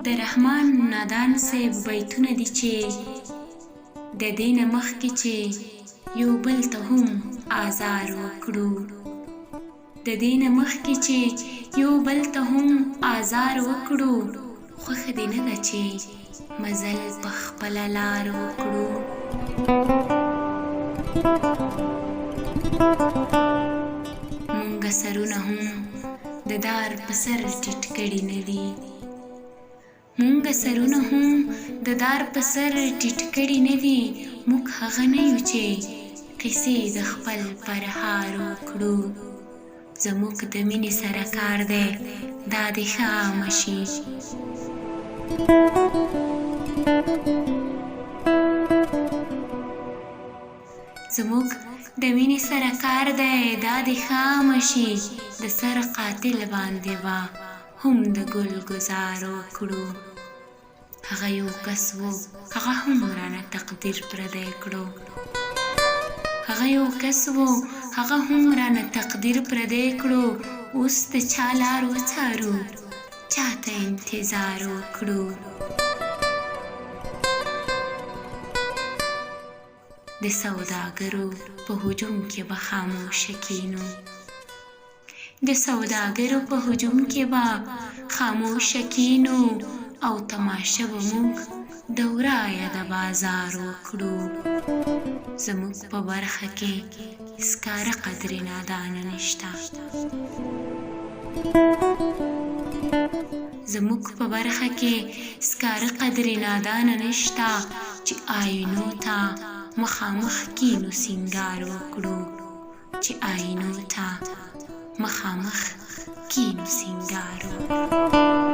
د رحمان نادان صاحب بیتونه دي چې د دې نه مخکې چې یو بل ته هم آزار وکړو، د دې نه مخکې چې یو بل ته هم آزار وکړو، خوښه دې نه ده چې مزل په خپله لار وکړو. مونږه سرونه هم د دار په سر ټیټ کړي نه دي، مونږه سرونه هم د دار په سر ټیټ کړي نه دي. موږ هغه نه یو چې قصې د خپل پرهار وکړو. زموږ د مینې سره کار دی دا دې ښه عامه شي. زموږ د مینې سره کار دی دا دې ښه عامه شي. د سر قاتل باندې به هم د ګل ګزار وکړو. هغه یو کس و هغه هم رانه تقدیر پردی کړو، هغه یو کس و هغه هم رانه تقدیر پردی کړو. اوس د چا لار وڅارو چاته انتظار وکړو. د سوداګرو په هجوم کې به خاموشه کینو، د سوداګرو په هجوم کې به خاموشه کینو. او تماشه به موږ دورایه د بازار وکړو. زموږ په برخه کې سکاره قدر نادانه نشته، زموږ په برخه کې سکاره قدر نادانه نشته. چې آینو ته مخامخ کینو سینګار وکړو، چې آینو ته مخامخ کینو سینګار وکړو.